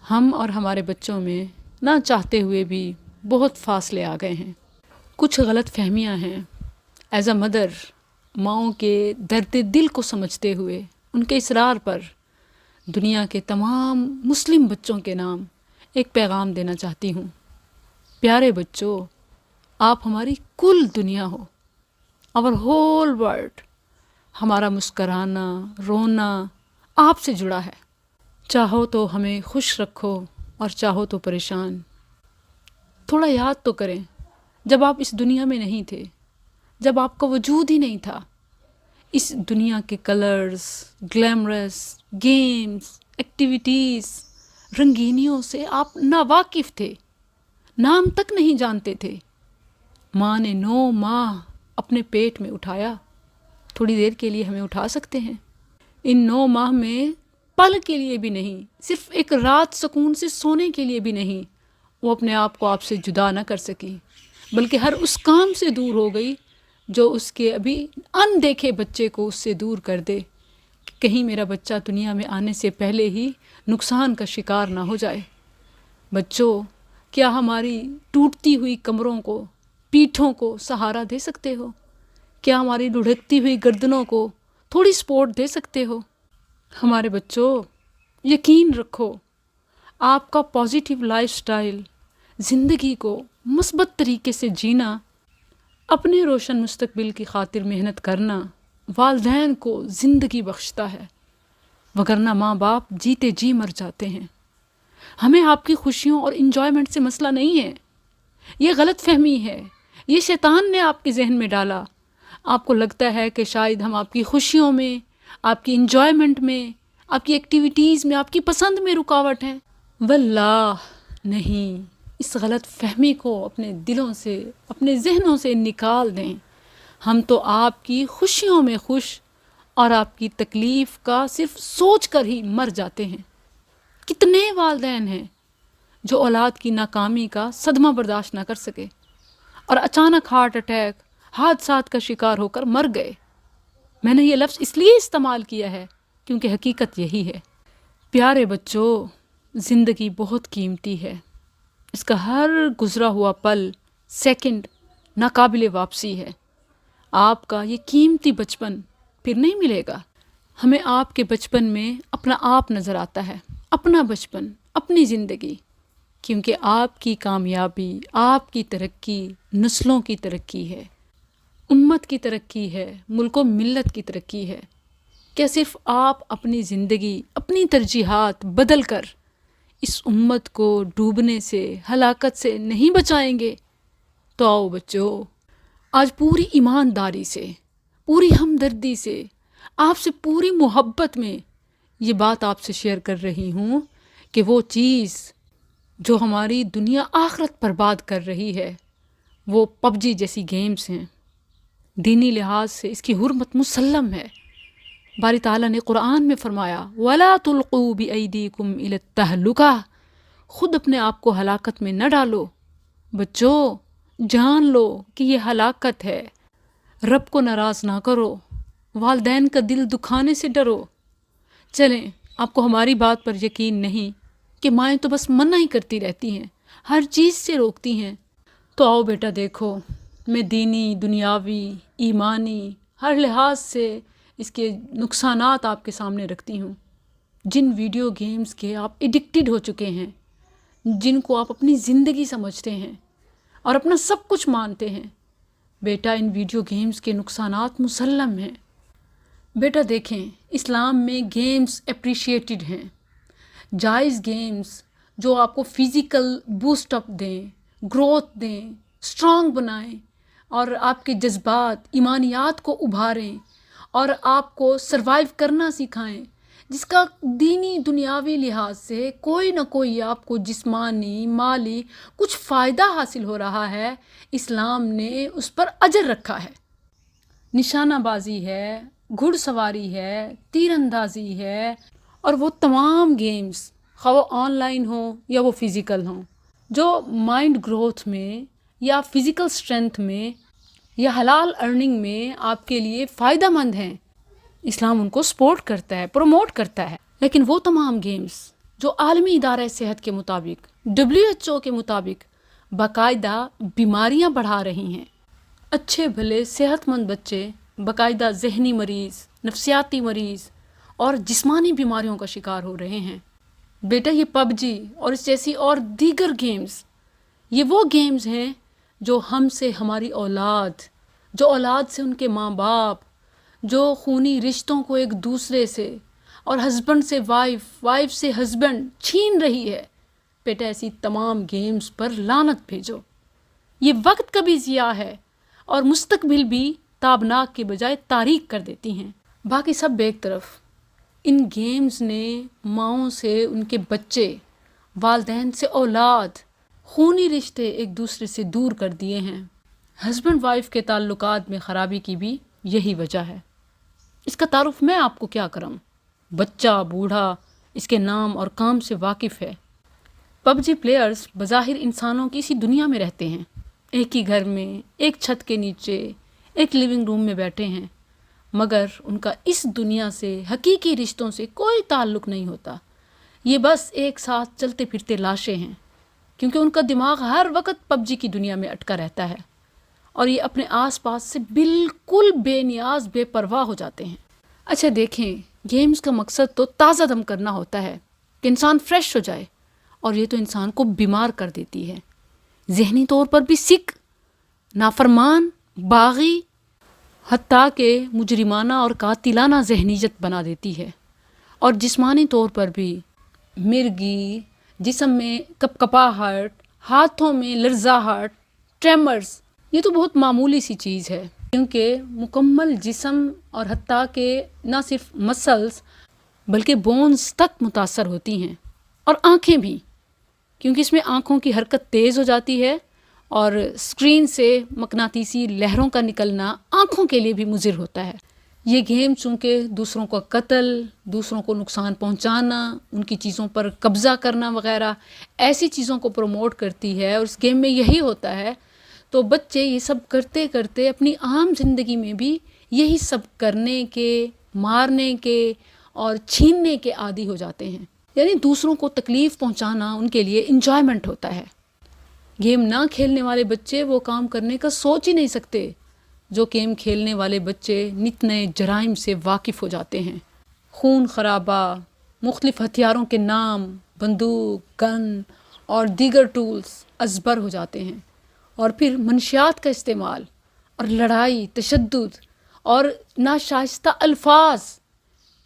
ہم اور ہمارے بچوں میں نہ چاہتے ہوئے بھی بہت فاصلے آ گئے ہیں. کچھ غلط فہمیاں ہیں. ایز اے مدر، ماؤں کے درد دل کو سمجھتے ہوئے ان کے اصرار پر دنیا کے تمام مسلم بچوں کے نام ایک پیغام دینا چاہتی ہوں. پیارے بچوں، آپ ہماری کل دنیا ہو، اور ہول ورلڈ. ہمارا مسکرانا، رونا آپ سے جڑا ہے. چاہو تو ہمیں خوش رکھو اور چاہو تو پریشان. تھوڑا یاد تو کریں جب آپ اس دنیا میں نہیں تھے، جب آپ کا وجود ہی نہیں تھا. اس دنیا کے کلرز، گلیمرس، گیمز، ایکٹیویٹیز، رنگینیوں سے آپ ناواقف تھے، نام تک نہیں جانتے تھے. ماں نے 9 ماہ اپنے پیٹ میں اٹھایا. تھوڑی دیر کے لیے ہمیں اٹھا سکتے ہیں. ان 9 ماہ میں پل کے لیے بھی نہیں، صرف ایک رات سکون سے سونے کے لیے بھی نہیں، وہ اپنے آپ کو آپ سے جدا نہ کر سکی، بلکہ ہر اس کام سے دور ہو گئی جو اس کے ابھی اندیکھے بچے کو اس سے دور کر دے، کہ کہیں میرا بچہ دنیا میں آنے سے پہلے ہی نقصان کا شکار نہ ہو جائے. بچوں، کیا ہماری ٹوٹتی ہوئی کمروں کو، پیٹھوں کو سہارا دے سکتے ہو؟ کیا ہماری لڑھکتی ہوئی گردنوں کو تھوڑی سپورٹ دے سکتے ہو؟ ہمارے بچوں، یقین رکھو، آپ کا پازیٹیو لائف سٹائل، زندگی کو مثبت طریقے سے جینا، اپنے روشن مستقبل کی خاطر محنت کرنا والدین کو زندگی بخشتا ہے، وگرنہ ماں باپ جیتے جی مر جاتے ہیں. ہمیں آپ کی خوشیوں اور انجوائمنٹ سے مسئلہ نہیں ہے. یہ غلط فہمی ہے، یہ شیطان نے آپ کے ذہن میں ڈالا. آپ کو لگتا ہے کہ شاید ہم آپ کی خوشیوں میں، آپ کی انجوائمنٹ میں، آپ کی ایکٹیویٹیز میں، آپ کی پسند میں رکاوٹ ہیں. واللہ نہیں. اس غلط فہمی کو اپنے دلوں سے، اپنے ذہنوں سے نکال دیں. ہم تو آپ کی خوشیوں میں خوش اور آپ کی تکلیف کا صرف سوچ کر ہی مر جاتے ہیں. کتنے والدین ہیں جو اولاد کی ناکامی کا صدمہ برداشت نہ کر سکے اور اچانک ہارٹ اٹیک، حادثات کا شکار ہو کر مر گئے. میں نے یہ لفظ اس لیے استعمال کیا ہے کیونکہ حقیقت یہی ہے. پیارے بچوں، زندگی بہت قیمتی ہے. اس کا ہر گزرا ہوا پل، سیکنڈ ناقابل واپسی ہے. آپ کا یہ قیمتی بچپن پھر نہیں ملے گا. ہمیں آپ کے بچپن میں اپنا آپ نظر آتا ہے، اپنا بچپن، اپنی زندگی، کیونکہ آپ کی کامیابی، آپ کی ترقی نسلوں کی ترقی ہے، امت کی ترقی ہے، ملک و ملت کی ترقی ہے. کیا صرف آپ اپنی زندگی، اپنی ترجیحات بدل کر اس امت کو ڈوبنے سے، ہلاکت سے نہیں بچائیں گے؟ تو آؤ بچوں، آج پوری ایمانداری سے، پوری ہمدردی سے، آپ سے پوری محبت میں یہ بات آپ سے شیئر کر رہی ہوں کہ وہ چیز جو ہماری دنیا آخرت برباد کر رہی ہے وہ PUBG جیسی گیمز ہیں. دینی لحاظ سے اس کی حرمت مسلم ہے. باری تعالیٰ نے قرآن میں فرمایا وَلَا تُلْقُوا بِأَيْدِيكُمْ إِلَى التَّهْلُكَةِ، خود اپنے آپ کو ہلاکت میں نہ ڈالو. بچوں، جان لو کہ یہ ہلاکت ہے. رب کو ناراض نہ کرو، والدین کا دل دکھانے سے ڈرو. چلیں، آپ کو ہماری بات پر یقین نہیں کہ مائیں تو بس منع ہی کرتی رہتی ہیں، ہر چیز سے روکتی ہیں. تو آؤ بیٹا، دیکھو، میں دینی، دنیاوی، ایمانی ہر لحاظ سے اس کے نقصانات آپ کے سامنے رکھتی ہوں. جن ویڈیو گیمز کے آپ ایڈکٹڈ ہو چکے ہیں، جن کو آپ اپنی زندگی سمجھتے ہیں اور اپنا سب کچھ مانتے ہیں، بیٹا ان ویڈیو گیمز کے نقصانات مسلم ہیں. بیٹا دیکھیں، اسلام میں گیمز اپریشیٹڈ ہیں. جائز گیمز جو آپ کو فزیکل بوسٹ اپ دیں، گروتھ دیں، اسٹرانگ بنائیں اور آپ کے جذبات، ایمانیات کو ابھاریں اور آپ کو سروائیو کرنا سکھائیں، جس کا دینی دنیاوی لحاظ سے کوئی نہ کوئی آپ کو جسمانی، مالی کچھ فائدہ حاصل ہو رہا ہے، اسلام نے اس پر اجر رکھا ہے. نشانہ بازی ہے، گھڑ سواری ہے، تیر اندازی ہے، اور وہ تمام گیمز خواہ وہ آن لائن ہوں یا وہ فزیکل ہوں، جو مائنڈ گروتھ میں یا فزیکل اسٹرینتھ میں یا حلال ارننگ میں آپ کے لیے فائدہ مند ہیں. اسلام ان کو سپورٹ کرتا ہے، پروموٹ کرتا ہے. لیکن وہ تمام گیمز جو عالمی ادارہ صحت کے مطابق WHO کے مطابق باقاعدہ بیماریاں بڑھا رہی ہیں۔ اچھے بھلے صحت مند بچے باقاعدہ ذہنی مریض، نفسیاتی مریض اور جسمانی بیماریوں کا شکار ہو رہے ہیں۔ بیٹا یہ PUBG اور اس جیسی اور دیگر گیمز، یہ وہ گیمز ہیں جو ہم سے ہماری اولاد، جو اولاد سے ان کے ماں باپ، جو خونی رشتوں کو ایک دوسرے سے اور ہسبینڈ سے وائف سے ہسبینڈ چھین رہی ہے۔ بیٹا ایسی تمام گیمز پر لعنت بھیجو۔ یہ وقت کا بھی ضیاع ہے اور مستقبل بھی تابناک کے بجائے تاریک کر دیتی ہیں۔ باقی سب ایک طرف، ان گیمز نے ماؤں سے ان کے بچے، والدین سے اولاد، خونی رشتے ایک دوسرے سے دور کر دیے ہیں۔ ہسبینڈ وائف کے تعلقات میں خرابی کی بھی یہی وجہ ہے۔ اس کا تعارف میں آپ کو کیا کروں؟ بچہ بوڑھا اس کے نام اور کام سے واقف ہے۔ PUBG پلیئرز بظاہر انسانوں کی اسی دنیا میں رہتے ہیں، ایک ہی گھر میں، ایک چھت کے نیچے، ایک لیونگ روم میں بیٹھے ہیں، مگر ان کا اس دنیا سے، حقیقی رشتوں سے کوئی تعلق نہیں ہوتا۔ یہ بس ایک ساتھ چلتے پھرتے لاشیں ہیں، کیونکہ ان کا دماغ ہر وقت PUBG کی دنیا میں اٹکا رہتا ہے اور یہ اپنے آس پاس سے بالکل بے نیاز، بے پرواہ ہو جاتے ہیں۔ اچھا دیکھیں، گیمز کا مقصد تو تازہ دم کرنا ہوتا ہے کہ انسان فریش ہو جائے، اور یہ تو انسان کو بیمار کر دیتی ہے، ذہنی طور پر بھی سک، نافرمان، باغی، حتیٰ کہ مجرمانہ اور قاتلانہ ذہنیت بنا دیتی ہے، اور جسمانی طور پر بھی مرگی، جسم میں کپکپاہٹ، ہاتھوں میں لرزاہٹ، ٹریمرز۔ یہ تو بہت معمولی سی چیز ہے، کیونکہ مکمل جسم اور حتیٰ کہ نہ صرف مسلز بلکہ بونز تک متاثر ہوتی ہیں، اور آنکھیں بھی، کیونکہ اس میں آنکھوں کی حرکت تیز ہو جاتی ہے اور اسکرین سے مقناطیسی لہروں کا نکلنا آنکھوں کے لیے بھی مضر ہوتا ہے۔ یہ گیم چونکہ دوسروں کا قتل، دوسروں کو نقصان پہنچانا، ان کی چیزوں پر قبضہ کرنا وغیرہ ایسی چیزوں کو پروموٹ کرتی ہے، اور اس گیم میں یہی ہوتا ہے، تو بچے یہ سب کرتے کرتے اپنی عام زندگی میں بھی یہی سب کرنے کے، مارنے کے اور چھیننے کے عادی ہو جاتے ہیں۔ یعنی دوسروں کو تکلیف پہنچانا ان کے لیے انجوائمنٹ ہوتا ہے۔ گیم نہ کھیلنے والے بچے وہ کام کرنے کا سوچ ہی نہیں سکتے جو گیم کھیلنے والے بچے نت نئے جرائم سے واقف ہو جاتے ہیں۔ خون خرابہ، مختلف ہتھیاروں کے نام، بندوق، گن اور دیگر ٹولز ازبر ہو جاتے ہیں، اور پھر منشیات کا استعمال اور لڑائی، تشدد اور ناشائستہ الفاظ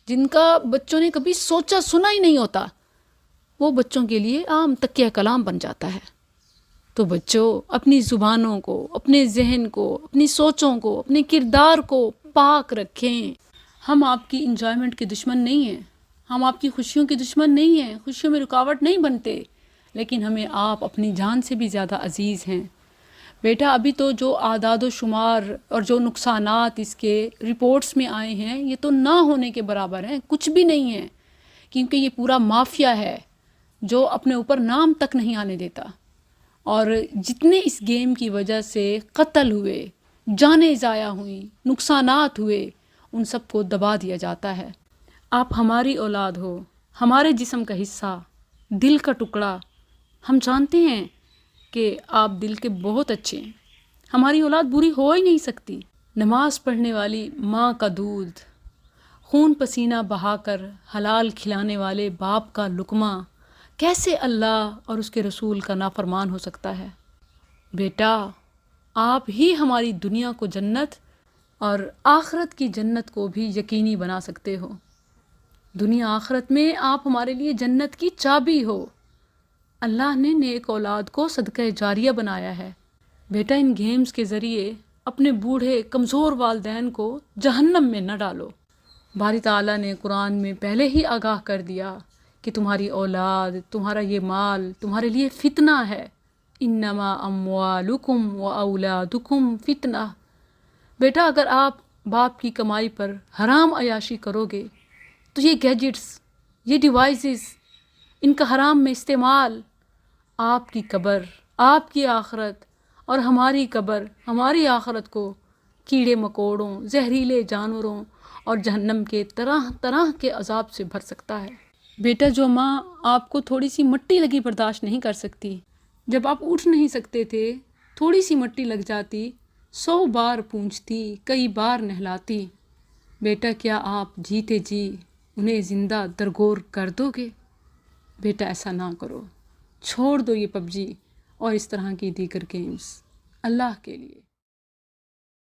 جن کا بچوں نے کبھی سوچا سنا ہی نہیں ہوتا، وہ بچوں کے لیے عام تکیہ کلام بن جاتا ہے۔ تو بچوں اپنی زبانوں کو، اپنے ذہن کو، اپنی سوچوں کو، اپنے کردار کو پاک رکھیں۔ ہم آپ کی انجوائمنٹ کے دشمن نہیں ہیں، ہم آپ کی خوشیوں کے دشمن نہیں ہیں، خوشیوں میں رکاوٹ نہیں بنتے، لیکن ہمیں آپ اپنی جان سے بھی زیادہ عزیز ہیں۔ بیٹا ابھی تو جو اعداد و شمار اور جو نقصانات اس کے رپورٹس میں آئے ہیں، یہ تو نہ ہونے کے برابر ہیں، کچھ بھی نہیں ہے، کیونکہ یہ پورا مافیا ہے جو اپنے اوپر نام تک نہیں آنے دیتا، اور جتنے اس گیم کی وجہ سے قتل ہوئے، جانیں ضائع ہوئیں، نقصانات ہوئے، ان سب کو دبا دیا جاتا ہے۔ آپ ہماری اولاد ہو، ہمارے جسم کا حصہ، دل کا ٹکڑا، ہم جانتے ہیں کہ آپ دل کے بہت اچھے ہیں، ہماری اولاد بری ہو ہی نہیں سکتی۔ نماز پڑھنے والی ماں کا دودھ، خون پسینہ بہا کر حلال کھلانے والے باپ کا لقمہ کیسے اللہ اور اس کے رسول کا نافرمان ہو سکتا ہے؟ بیٹا آپ ہی ہماری دنیا کو جنت اور آخرت کی جنت کو بھی یقینی بنا سکتے ہو۔ دنیا آخرت میں آپ ہمارے لیے جنت کی چابی ہو۔ اللہ نے نیک اولاد کو صدقہ جاریہ بنایا ہے۔ بیٹا ان گیمز کے ذریعے اپنے بوڑھے کمزور والدین کو جہنم میں نہ ڈالو۔ باری تعالیٰ نے قرآن میں پہلے ہی آگاہ کر دیا کہ تمہاری اولاد، تمہارا یہ مال تمہارے لیے فتنہ ہے۔ انما اموالکم و اولادکم فتنہ۔ بیٹا اگر آپ باپ کی کمائی پر حرام عیاشی کرو گے تو یہ گیجٹس، یہ ڈیوائسز، ان کا حرام میں استعمال آپ کی قبر، آپ کی آخرت اور ہماری قبر، ہماری آخرت کو کیڑے مکوڑوں، زہریلے جانوروں اور جہنم کے طرح طرح کے عذاب سے بھر سکتا ہے۔ بیٹا جو ماں آپ کو تھوڑی سی مٹی لگی برداشت نہیں کر سکتی، جب آپ اٹھ نہیں سکتے تھے تھوڑی سی مٹی لگ جاتی، 100 بار پونچھتی، کئی بار نہلاتی، بیٹا کیا آپ جیتے جی انہیں زندہ درگور کر دو گے؟ بیٹا ایسا نہ کرو، چھوڑ دو یہ PUBG اور اس طرح کی دیگر گیمز اللہ کے لیے۔